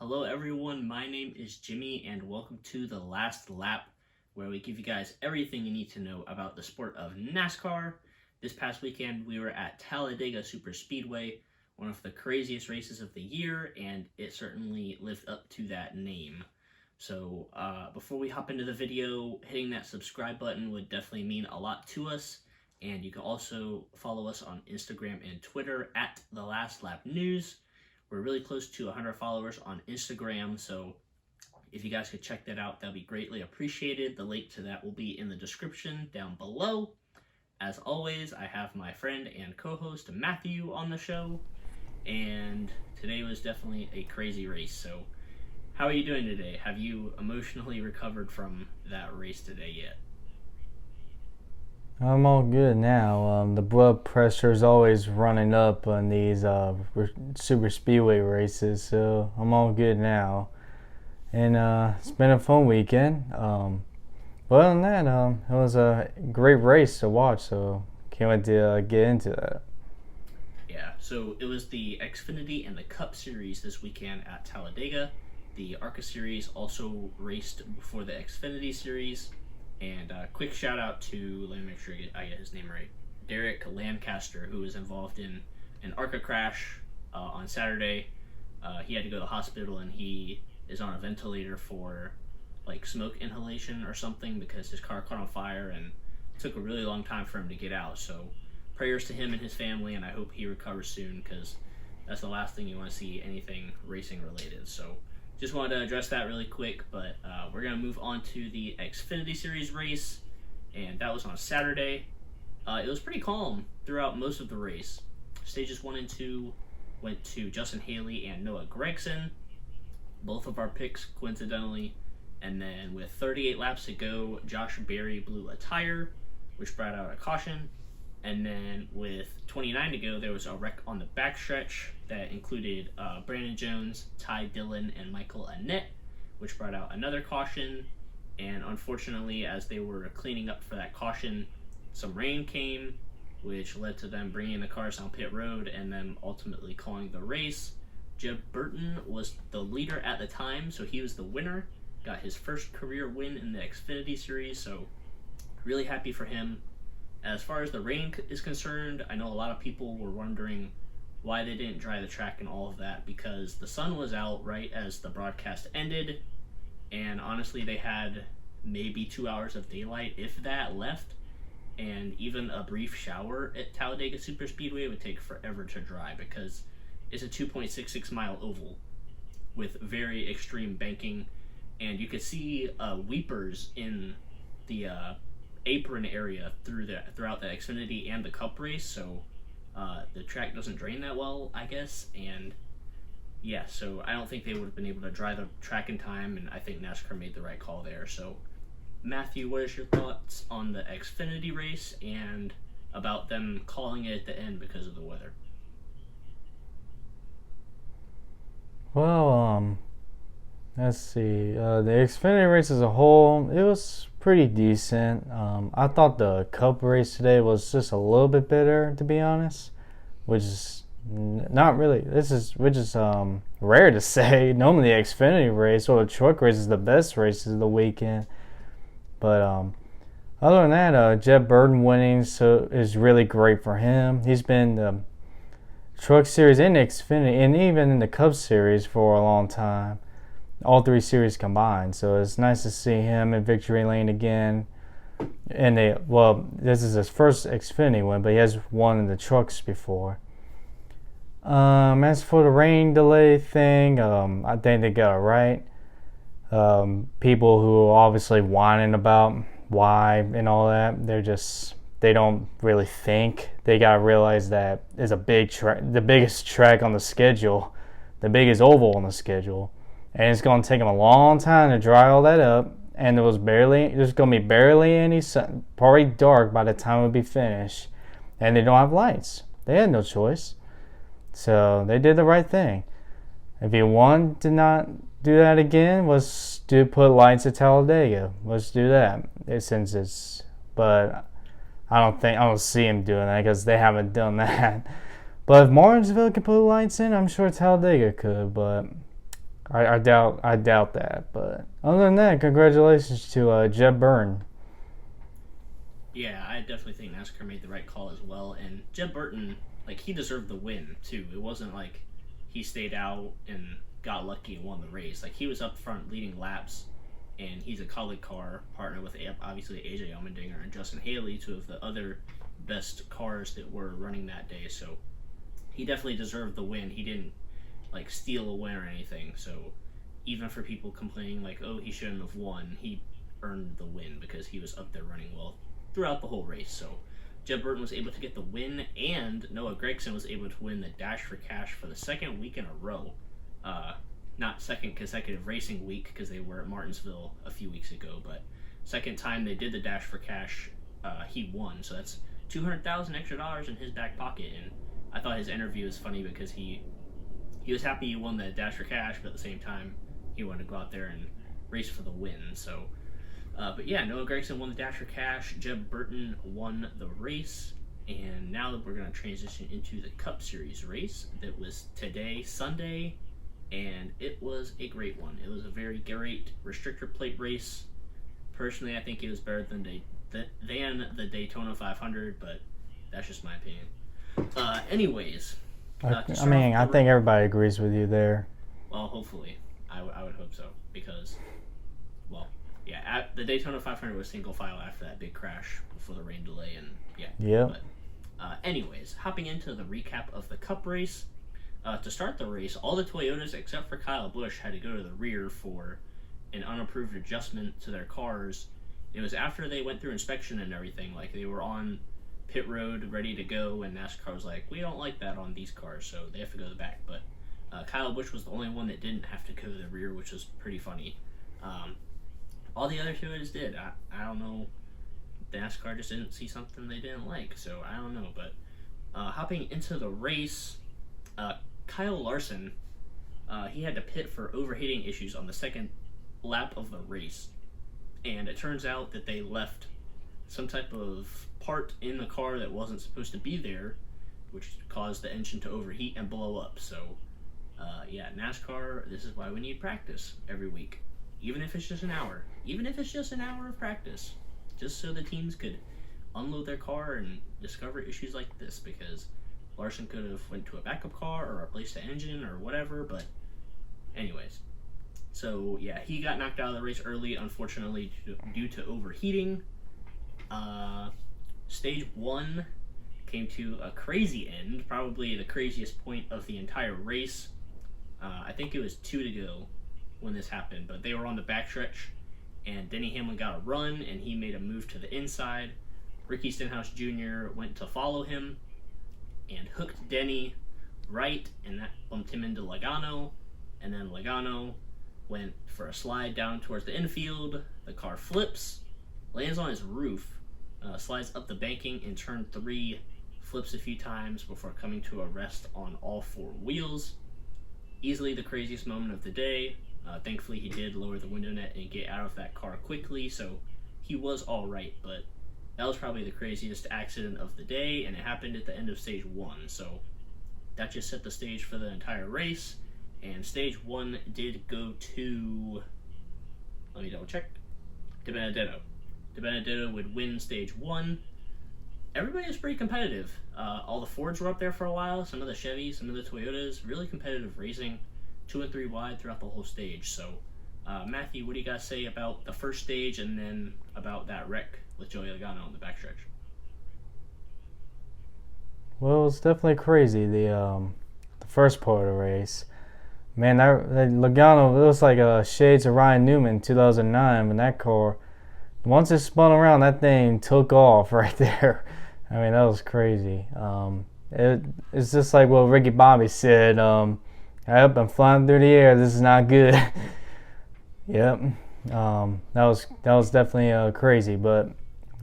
Hello, everyone. My name is Jimmy, and welcome to The Last Lap, where we give you guys everything you need to know about the sport of NASCAR. This past weekend, we were at Talladega Super Speedway, one of the craziest races of the year, and it certainly lived up to that name. So, before we hop into the video, hitting that subscribe button would definitely mean a lot to us. And you can also follow us on Instagram and Twitter at The Last Lap News. We're really close to 100 followers on Instagram, so if you guys could check that out, that'd be greatly appreciated. The link to that will be in the description down below. As always, I have my friend and co-host Matthew on the show, and today was definitely a crazy race. So, how are you doing today? Have you emotionally recovered from that race today yet? I'm all good now. The blood pressure is always running up on these super speedway races, so I'm all good now. And it's been a fun weekend. But other than that, it was a great race to watch, so can't wait to get into that. Yeah, so it was the Xfinity and the Cup Series this weekend at Talladega. The ARCA Series also raced before the Xfinity Series. And quick shout out to, let me make sure I get his name right, Derek Lancaster, who was involved in an ARCA crash on Saturday. He had to go to the hospital, and he is on a ventilator for like smoke inhalation or something because his car caught on fire, and it took a really long time for him to get out. So prayers to him and his family, and I hope he recovers soon, because that's the last thing you want to see, anything racing related. So just wanted to address that really quick, but we're going to move on to the Xfinity Series race, and that was on Saturday. It was pretty calm throughout most of the race. Stages 1 and 2 went to Justin Haley and Noah Gragson, both of our picks, coincidentally. And then with 38 laps to go, Josh Berry blew a tire, which brought out a caution. And then with 29 to go, there was a wreck on the backstretch that included Brandon Jones, Ty Dillon, and Michael Annett, which brought out another caution. And unfortunately, as they were cleaning up for that caution, some rain came, which led to them bringing the cars on pit road and then ultimately calling the race. Jeb Burton was the leader at the time, so he was the winner. Got his first career win in the Xfinity Series, so really happy for him. As far as the rain is concerned, I know a lot of people were wondering why they didn't dry the track and all of that, because the sun was out right as the broadcast ended, and honestly they had maybe 2 hours of daylight, if that, left, and even a brief shower at Talladega Super Speedway would take forever to dry because it's a 2.66 mile oval with very extreme banking, and you could see weepers in the apron area throughout the Xfinity and the Cup race, so the track doesn't drain that well, I guess. And yeah, so I don't think they would have been able to dry the track in time, and I think NASCAR made the right call there. So Matthew, what is your thoughts on the Xfinity race and about them calling it at the end because of the weather? Well, let's see. The Xfinity race as a whole, it was pretty decent. I thought the Cup race today was just a little bit better, to be honest, which is not really. Which is rare to say. Normally, the Xfinity race or the truck race is the best races of the weekend. But other than that, Jeb Burton winning is really great for him. He's been the Truck Series and Xfinity, and even in the Cup Series for a long time. All three series combined, so it's nice to see him in victory lane again. And this is his first Xfinity win, but he has won in the trucks before. As for the rain delay thing, I think they got it right. People who are obviously whining about why and all that, they don't really think. They gotta realize that it's a big track, the biggest track on the schedule, the biggest oval on the schedule. And it's going to take them a long time to dry all that up. And there's going to be barely any sun, probably dark by the time it would be finished. And they don't have lights. They had no choice. So they did the right thing. If you want to not do that again, let's put lights at Talladega. Let's do that. But I don't see them doing that because they haven't done that. But if Martinsville could put lights in, I'm sure Talladega could. But I doubt that. But other than that, congratulations to Jeb Burton. Yeah, I definitely think NASCAR made the right call as well. And Jeb Burton, like, he deserved the win too. It wasn't like he stayed out and got lucky and won the race. Like, he was up front leading laps, and he's a colleague car partner with obviously AJ Allmendinger and Justin Haley, two of the other best cars that were running that day. So he definitely deserved the win. He didn't like steal a win or anything. So even for people complaining like, oh, he shouldn't have won, he earned the win because he was up there running well throughout the whole race. So Jeb Burton was able to get the win, and Noah Gragson was able to win the Dash for Cash for the second week in a row. Not second consecutive racing week because they were at Martinsville a few weeks ago, but second time they did the Dash for Cash, he won. So that's $200,000 extra in his back pocket. And I thought his interview was funny because he was happy he won the Dash for Cash, but at the same time he wanted to go out there and race for the win. So but yeah, Noah Gragson won the Dash for Cash. Jeb Burton won the race. And now we're going to transition into the Cup Series race that was today, Sunday, and it was a great one. It was a very great restrictor plate race. Personally, I think it was better than the Daytona 500, but that's just my opinion. Anyways. I think everybody agrees with you there. Well, hopefully. I would hope so, because, well, yeah, the Daytona 500 was single file after that big crash before the rain delay, and yeah. Yeah. But anyways, hopping into the recap of the Cup race. To start the race, all the Toyotas except for Kyle Busch had to go to the rear for an unapproved adjustment to their cars. It was after they went through inspection and everything, like they were on pit road ready to go, and NASCAR was like, we don't like that on these cars, so they have to go to the back. But Kyle Busch was the only one that didn't have to go to the rear, which was pretty funny. All the other Toyotas did. I don't know. NASCAR just didn't see something they didn't like, so I don't know. But hopping into the race, Kyle Larson, he had to pit for overheating issues on the second lap of the race. And it turns out that they left some type of part in the car that wasn't supposed to be there, which caused the engine to overheat and blow up. So, yeah, NASCAR, this is why we need practice every week. Even if it's just an hour. Even if it's just an hour of practice. Just so the teams could unload their car and discover issues like this, because Larson could have went to a backup car or replaced the engine or whatever, but anyways. So, yeah, he got knocked out of the race early, unfortunately, due to overheating. Stage 1 came to a crazy end, probably the craziest point of the entire race. I think it was 2 to go when this happened, but they were on the backstretch, and Denny Hamlin got a run, and he made a move to the inside. Ricky Stenhouse Jr. went to follow him and hooked Denny right, and that bumped him into Logano, and then Logano went for a slide down towards the infield. The car flips, lands on his roof, slides up the banking in turn 3, flips a few times before coming to a rest on all 4 wheels. Easily the craziest moment of the day. Thankfully, he did lower the window net and get out of that car quickly, so he was all right, but that was probably the craziest accident of the day, and it happened at the end of Stage 1, so that just set the stage for the entire race, and Stage 1 did go to, let me double check, De Benedetto. De Benedetto would win Stage 1. Everybody was pretty competitive. All the Fords were up there for a while, some of the Chevys, some of the Toyotas, really competitive racing, 2 and 3 wide throughout the whole stage. So, Matthew, what do you guys say about the first stage and then about that wreck with Joey Logano on the backstretch? Well, it's definitely crazy, the first part of the race. Man, that Logano, it was like shades of Ryan Newman in 2009 when that car, once it spun around, that thing took off right there. I mean, that was crazy. It's just like what Ricky Bobby said, yep, I'm flying through the air, this is not good. Yep, that was definitely crazy, but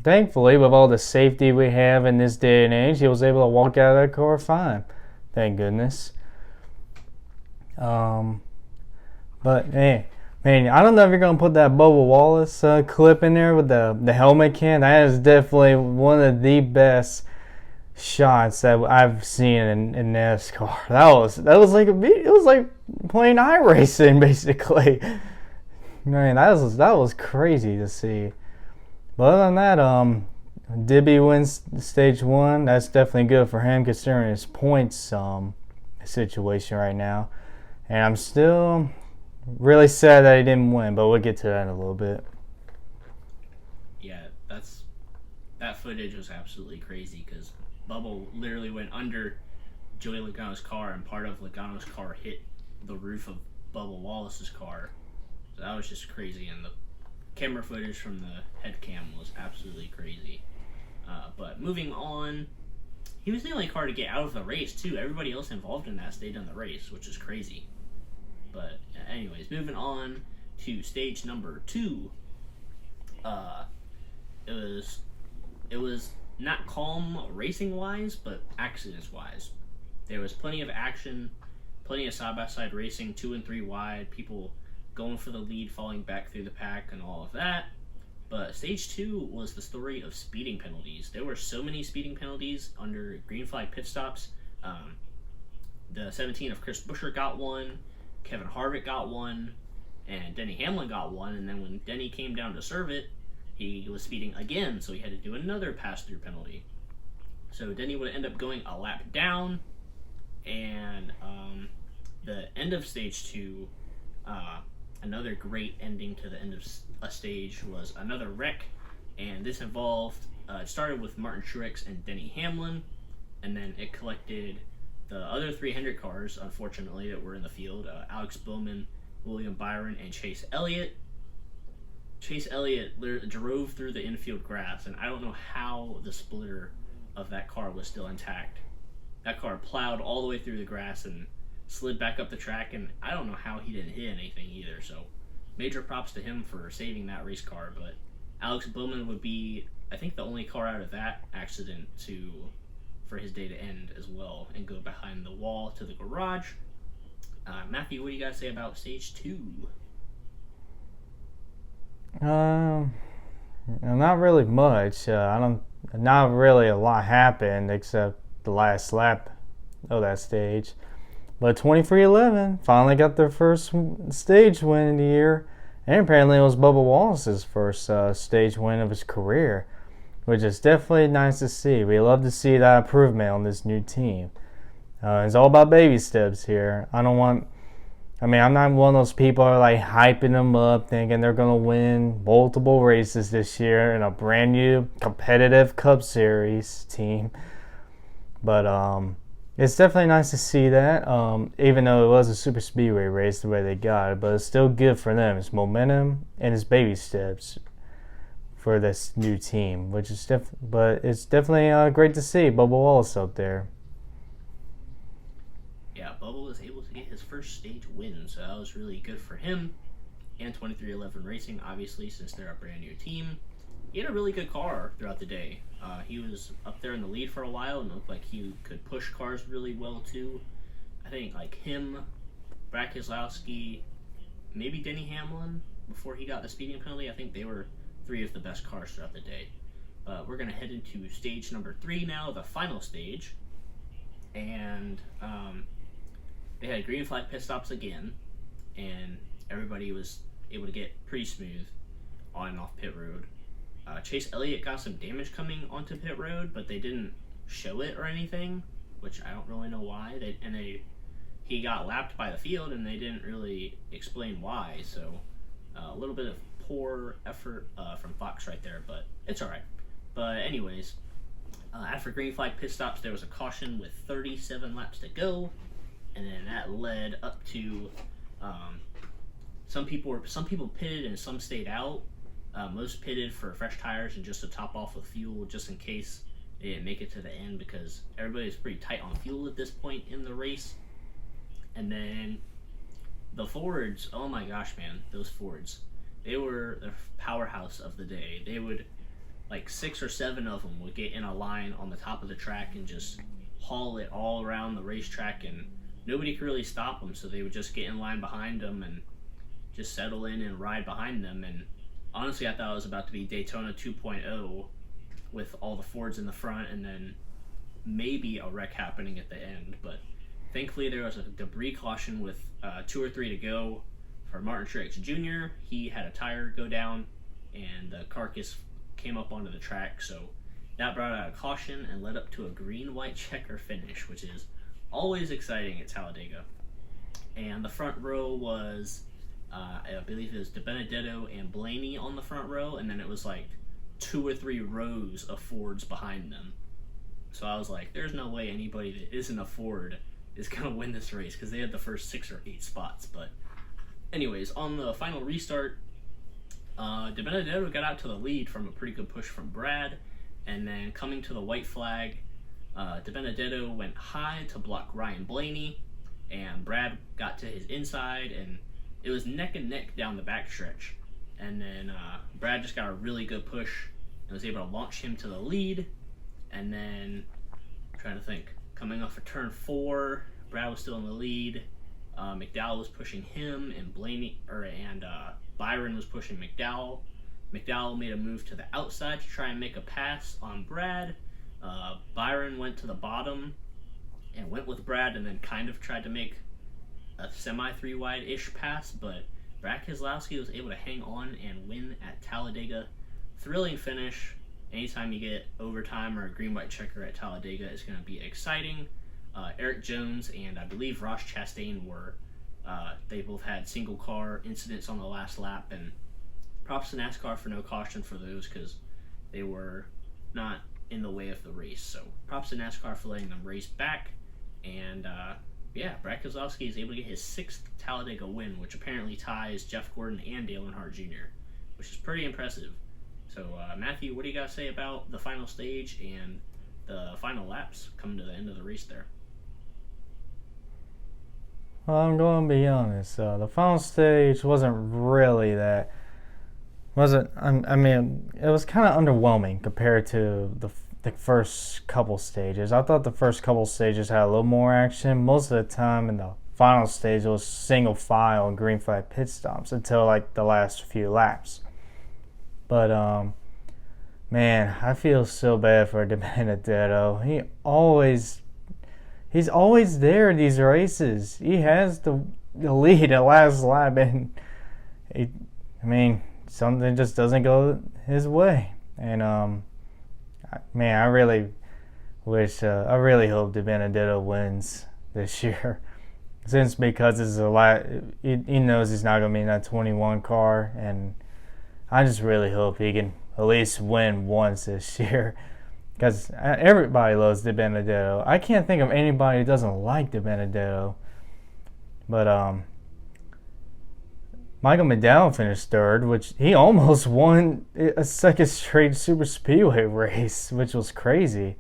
thankfully, with all the safety we have in this day and age, he was able to walk out of that car fine. Thank goodness. But hey, man, I don't know if you're gonna put that Bubba Wallace clip in there with the helmet can. That is definitely one of the best shots that I've seen in NASCAR. That was like playing iRacing basically. Man, that was crazy to see. But other than that, Dibby wins stage one. That's definitely good for him considering his points situation right now. And I'm still really sad that he didn't win, but we'll get to that in a little bit. Yeah, that footage was absolutely crazy because Bubba literally went under Joey Logano's car, and part of Logano's car hit the roof of Bubba Wallace's car. So that was just crazy, and the camera footage from the head cam was absolutely crazy. But moving on, he was the only car to get out of the race too. Everybody else involved in that stayed in the race, which is crazy. But anyways, moving on to stage number 2. It was not calm racing wise, but accidents wise. There was plenty of action, plenty of side by side racing, 2 and 3 wide, people going for the lead, falling back through the pack, and all of that. But stage 2 was the story of speeding penalties. There were so many speeding penalties under green flag pit stops. The 17 of Chris Buescher got one, Kevin Harvick got one, and Denny Hamlin got one. And then when Denny came down to serve it, he was speeding again, so he had to do another pass-through penalty. So Denny would end up going a lap down, and the end of stage 2, another great ending to the end of a stage was another wreck, and this involved, it started with Martin Truex and Denny Hamlin, and then it collected the other 300 cars, unfortunately, that were in the field, Alex Bowman, William Byron, and Chase Elliott. Chase Elliott drove through the infield grass, and I don't know how the splitter of that car was still intact. That car plowed all the way through the grass and slid back up the track, and I don't know how he didn't hit anything either, so major props to him for saving that race car. But Alex Bowman would be, I think, the only car out of that accident for his day to end as well and go behind the wall to the garage. Matthew, what do you guys say about stage 2? Not really much. Not really a lot happened except the last lap of that stage. But 23-11 finally got their first stage win in the year, and apparently it was Bubba Wallace's first stage win of his career, which is definitely nice to see. We love to see that improvement on this new team. It's all about baby steps here. I'm not one of those people who are like hyping them up, thinking they're going to win multiple races this year in a brand new competitive Cup Series team. But it's definitely nice to see that, even though it was a super speedway race the way they got it. But it's still good for them. It's momentum and it's baby steps for this new team, but it's definitely great to see Bubba Wallace up there. Yeah, Bubba was able to get his first stage win, so that was really good for him. And 2311 Racing, obviously, since they're a brand new team. He had a really good car throughout the day. He was up there in the lead for a while and looked like he could push cars really well too. I think like him, Brad Keselowski, maybe Denny Hamlin before he got the speeding penalty. I think they were 3 of the best cars throughout the day. We're going to head into stage number 3 now, the final stage. And they had green flag pit stops again, and everybody was able to get pretty smooth on and off pit road. Chase Elliott got some damage coming onto pit road, but they didn't show it or anything, which I don't really know why. He got lapped by the field, and they didn't really explain why. So a little bit of poor effort from Fox right there, but it's all right. But anyways, after green flag pit stops, there was a caution with 37 laps to go, and then that led up to some people pitted and some stayed out. Most pitted for fresh tires and just to top off with fuel, just in case they didn't make it to the end, because everybody's pretty tight on fuel at this point in the race. And then the Fords, oh my gosh, man, those Fords, they were the powerhouse of the day. They would, like 6 or 7 of them would get in a line on the top of the track and just haul it all around the racetrack, and nobody could really stop them, so they would just get in line behind them and just settle in and ride behind them. And honestly, I thought it was about to be Daytona 2.0 with all the Fords in the front and then maybe a wreck happening at the end, but Thankfully, there was a debris caution with 2 or 3 to go for Martin Truex Jr. He had a tire go down, and the carcass came up onto the track, so that brought out a caution and led up to a green-white checker finish, which is always exciting at Talladega. And the front row was, I believe it was DiBenedetto and Blaney on the front row, and then it was like 2 or 3 rows of Fords behind them. So I was like, there's no way anybody that isn't a Ford is going to win this race, because they had the first 6 or 8 spots. But anyways, on the final restart, DiBenedetto got out to the lead from a pretty good push from Brad, and then coming to the white flag, DiBenedetto went high to block Ryan Blaney, and Brad got to his inside, and it was neck and neck down the backstretch. And then Brad just got a really good push and was able to launch him to the lead. And then, I'm trying to think, coming off of turn 4, Brad was still in the lead. McDowell was pushing him, and Byron was pushing McDowell. McDowell made a move to the outside to try and make a pass on Brad. Byron went to the bottom and went with Brad, and then kind of tried to make a semi-3-wide-ish pass, but Brad Keselowski was able to hang on and win at Talladega. Thrilling finish. Anytime you get overtime or a green-white checker at Talladega is going to be exciting. Eric Jones and I believe Ross Chastain they both had single-car incidents on the last lap, and props to NASCAR for no caution for those, because they were not in the way of the race. So props to NASCAR for letting them race back. And Brad Keselowski is able to get his 6th Talladega win, which apparently ties Jeff Gordon and Dale Earnhardt Jr., which is pretty impressive. So, Matthew, what do you got to say about the final stage and the final laps coming to the end of the race there? Well, I'm going to be honest. The final stage wasn't really that. I mean, it was kind of underwhelming compared to the first couple stages. I thought the first couple stages had a little more action. Most of the time in the final stage, it was single file and green flag pit stops until like the last few laps. But man, I feel so bad for DiBenedetto. He's always there in these races. He has the lead at last lap, and something just doesn't go his way. And man, I really hope DiBenedetto wins this year, because it's a lot. He knows he's not gonna be in that 21 car, and I just really hope he can at least win once this year, because everybody loves DiBenedetto. I can't think of anybody who doesn't like DiBenedetto. But Michael McDowell finished 3rd, which he almost won a second straight super speedway race, which was crazy.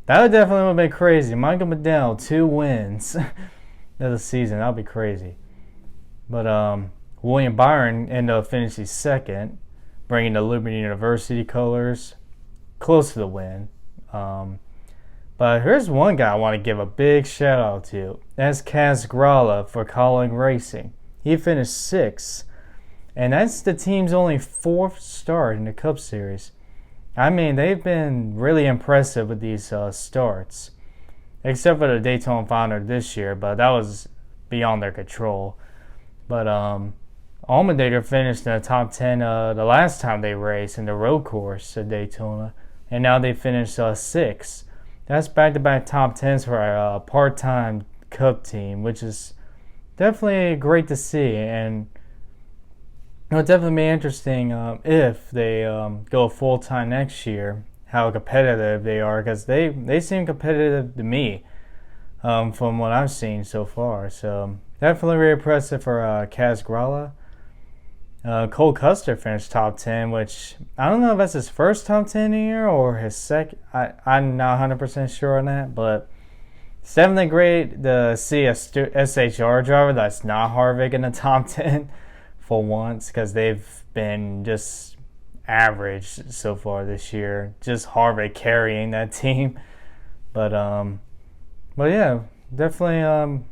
That would definitely have been crazy. Michael McDowell, 2 wins of the season. That would be crazy. But William Byron ended up finishing 2nd, bringing the Liberty University colors close to the win. But here's one guy I want to give a big shout out to. That's Kaz Grala for Calling Racing. He finished 6th, and that's the team's only 4th start in the Cup Series. I mean, they've been really impressive with these starts, except for the Daytona Founder this year, but that was beyond their control. But Allmendinger finished in the top 10 the last time they raced in the road course at Daytona, and now they finished 6th. That's back-to-back top 10s for a part-time Cup team, which is definitely great to see. And it'll definitely be interesting if they go full-time next year, how competitive they are, because they seem competitive to me from what I've seen so far. So definitely very impressive for Kaz Grala. Cole Custer finished top 10, which I don't know if that's his first top 10 year or his second. I'm not 100% sure on that, but it's definitely great to see a SHR driver that's not Harvick in the top 10 for once, because they've been just average so far this year. Just Harvick carrying that team. But yeah, definitely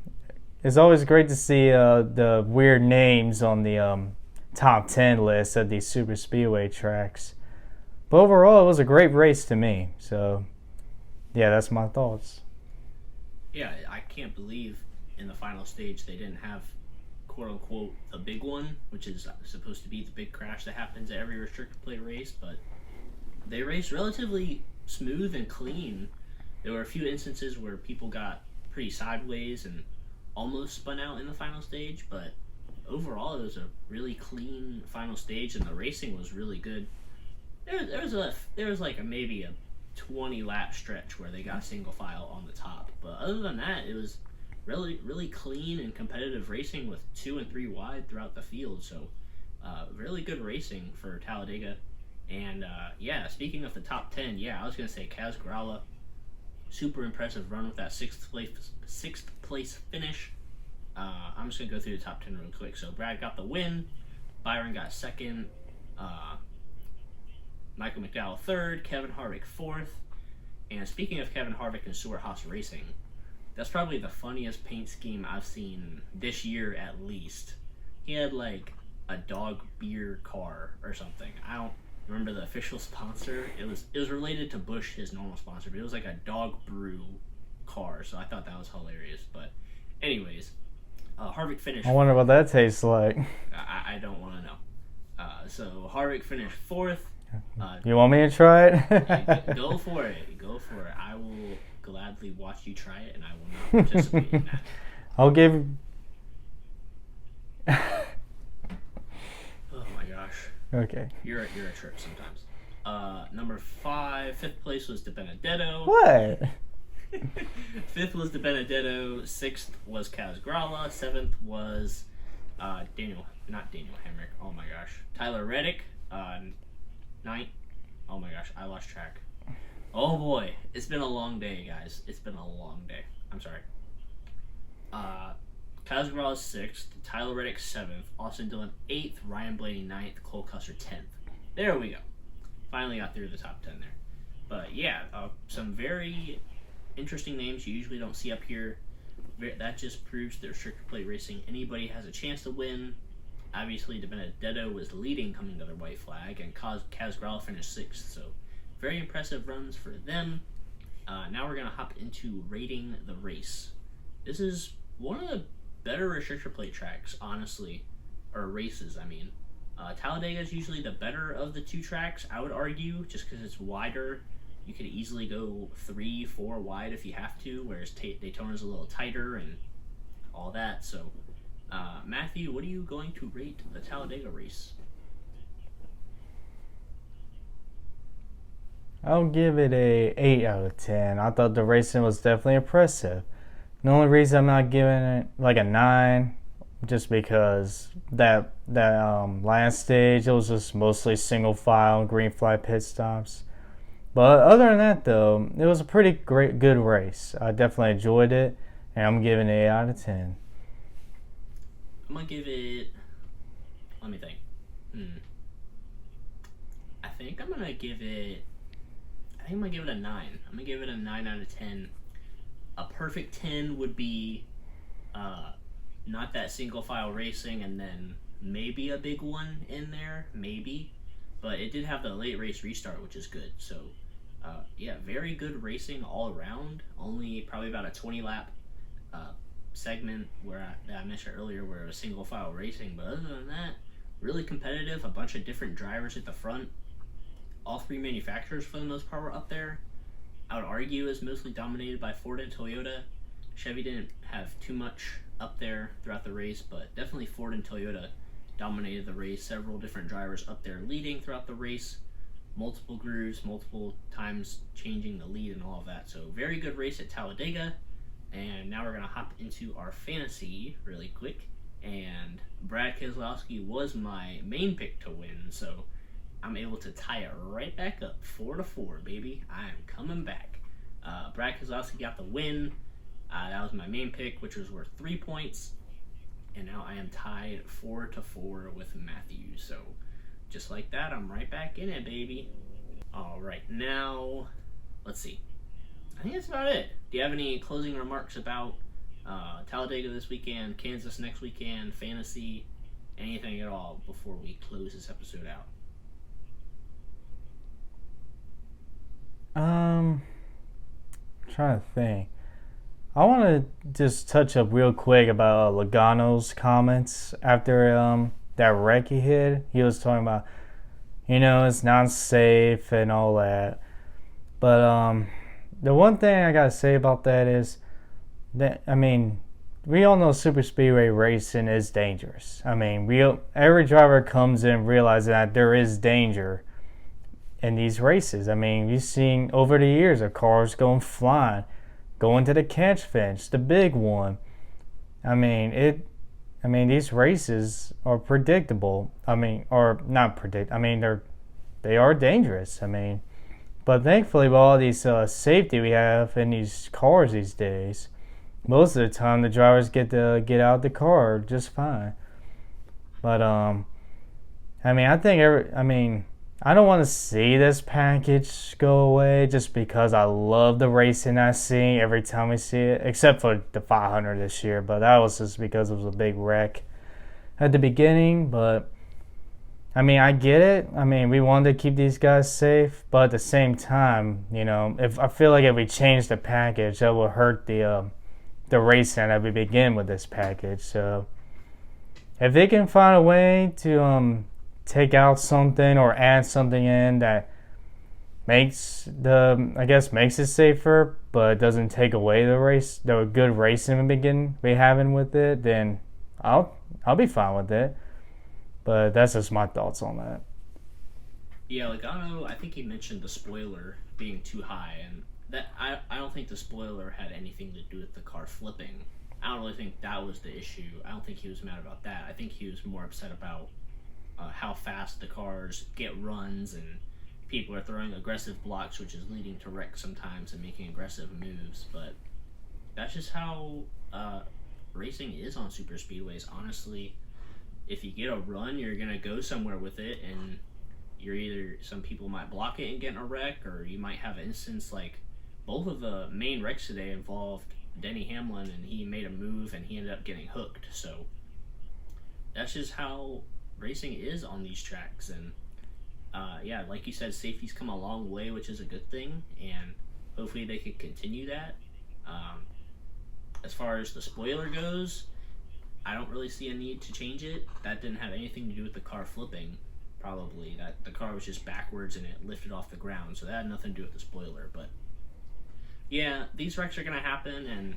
it's always great to see the weird names on the top 10 list of these super speedway tracks. But overall, it was a great race to me. So yeah, that's my thoughts. Yeah, I can't believe in the final stage they didn't have quote unquote the big one, which is supposed to be the big crash that happens at every restricted plate race, but they raced relatively smooth and clean. There were a few instances where people got pretty sideways and almost spun out in the final stage, but overall it was a really clean final stage and the racing was really good. There was like maybe a 20 lap stretch where they got single file on the top, but other than that it was really clean and competitive racing with 2 and 3 wide throughout the field. So really good racing for Talladega. And speaking of the top 10, I was gonna say Kaz Grala, super impressive run with that sixth place finish. I'm just gonna go through the top 10 real quick. So Brad got the win, Byron got second, Michael McDowell third, Kevin Harvick fourth. And speaking of Kevin Harvick and Stuart Haas Racing, that's probably the funniest paint scheme I've seen this year at least. He had like a dog beer car or something. I don't remember the official sponsor. It was related to Busch, his normal sponsor, but it was like a dog brew car, so I thought that was hilarious. But anyways, Harvick finished. I wonder what that tastes like. I don't want to know. So Harvick finished fourth. You want me to try it? Go for it. Go for it. I will gladly watch you try it, and I will not participate in that. I'll give. Oh my gosh. Okay. You're a trip sometimes. Number 5, fifth place was De Benedetto. What? Fifth was De Benedetto. Sixth was Kaz Grala. Seventh was not Daniel Hemrick. Oh my gosh. Tyler Reddick. Ninth. Oh my gosh, I lost track. Oh boy, it's been a long day, guys. It's been a long day. I'm sorry. Kaz Grala 6th, Tyler Reddick 7th, Austin Dillon 8th, Ryan Blaney 9th, Cole Custer 10th. There we go. Finally got through the top 10 there. But some very interesting names you usually don't see up here. That just proves that restricted plate racing, anybody has a chance to win. Obviously, De Benedetto was leading coming to their white flag, and Kaz Grala finished 6th, so very impressive runs for them. Now we're going to hop into rating the race. This is one of the better restrictor plate tracks, honestly, or races, I mean. Talladega is usually the better of the two tracks, I would argue, just because it's wider. You could easily go 3-4 wide if you have to, whereas Daytona's a little tighter and all that. So, Matthew, what are you going to rate the Talladega race? I'll give it a 8 out of 10. I thought the racing was definitely impressive. The only reason I'm not giving it like a 9, just because that last stage, it was just mostly single file, green flag pit stops. But other than that, though, it was a pretty good race. I definitely enjoyed it, and I'm giving it 8 out of 10. I'm going to give it... Let me think. I think I'm going to give it a 9. I'm going to give it a 9 out of 10. A perfect 10 would be not that single file racing and then maybe a big one in there, maybe. But it did have the late race restart, which is good. So, very good racing all around. Only probably about a 20 lap segment that I mentioned earlier where it was single file racing. But other than that, really competitive. A bunch of different drivers at the front. All three manufacturers, for the most part, were up there. I would argue is mostly dominated by Ford and Toyota. Chevy didn't have too much up there throughout the race, but definitely Ford and Toyota dominated the race. Several different drivers up there leading throughout the race. Multiple grooves, multiple times changing the lead and all of that. So very good race at Talladega. And now we're going to hop into our fantasy really quick. And Brad Keselowski was my main pick to win, so I'm able to tie it right back up, 4-4, baby. I am coming back. Brad Keselowski got the win. That was my main pick, which was worth 3 points. And now I am tied 4-4 with Matthew. So just like that, I'm right back in it, baby. All right, now let's see. I think that's about it. Do you have any closing remarks about Talladega this weekend, Kansas next weekend, fantasy, anything at all before we close this episode out? I'm trying to think. I want to just touch up real quick about Logano's comments after that wreck he hit. He was talking about, it's not safe and all that. But the one thing I gotta say about that is that we all know super speedway racing is dangerous. Every driver comes in realizing that there is danger in these races. We've seen over the years of cars going flying, going to the catch fence, the big one. These races are predictable. Or not predict. They are dangerous. But thankfully, with all these safety we have in these cars these days, most of the time the drivers get to get out the car just fine. But I don't want to see this package go away just because I love the racing I see every time we see it, except for the 500 this year. But that was just because it was a big wreck at the beginning. But I get it. We wanted to keep these guys safe, but at the same time, if I feel like if we change the package, that will hurt the racing that we begin with this package. So if they can find a way to take out something or add something in that makes it safer, but doesn't take away the good racing we having with it, then I'll be fine with it. But that's just my thoughts on that. Yeah, Logano, I think he mentioned the spoiler being too high, and that I don't think the spoiler had anything to do with the car flipping. I don't really think that was the issue. I don't think he was mad about that. I think he was more upset about how fast the cars get runs, and people are throwing aggressive blocks, which is leading to wrecks sometimes and making aggressive moves. But that's just how racing is on super speedways. Honestly, if you get a run, you're gonna go somewhere with it, and some people might block it and get in a wreck, or you might have an instance like both of the main wrecks today involved Denny Hamlin, and he made a move and he ended up getting hooked. So that's just how racing is on these tracks. And yeah, like you said, safety's come a long way, which is a good thing, and hopefully they can continue that. As far as the spoiler goes, I don't really see a need to change it. That didn't have anything to do with the car flipping, probably. That the car was just backwards and it lifted off the ground, so that had nothing to do with the spoiler. But yeah, these wrecks are going to happen, and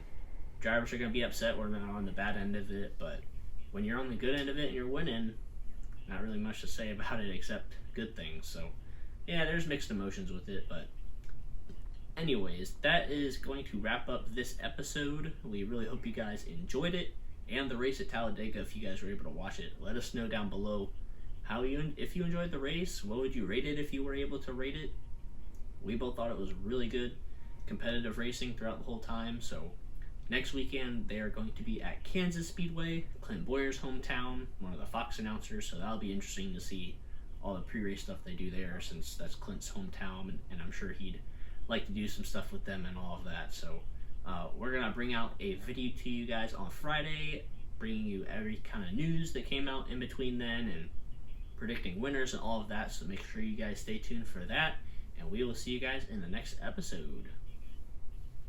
drivers are going to be upset when they're on the bad end of it, but when you're on the good end of it and you're winning, not really much to say about it except good things. So yeah, there's mixed emotions with it, but anyways, that is going to wrap up this episode. We really hope you guys enjoyed it, and the race at Talladega. If you guys were able to watch it, let us know down below if you enjoyed the race. What would you rate it if you were able to rate it? We both thought it was really good, competitive racing throughout the whole time. So next weekend they are going to be at Kansas Speedway, Clint Boyer's hometown, one of the Fox announcers. So that'll be interesting to see all the pre-race stuff they do there, since that's Clint's hometown, and I'm sure he'd like to do some stuff with them and all of that. So we're gonna bring out a video to you guys on Friday, bringing you every kind of news that came out in between then, and predicting winners and all of that. So make sure you guys stay tuned for that, and we will see you guys in the next episode.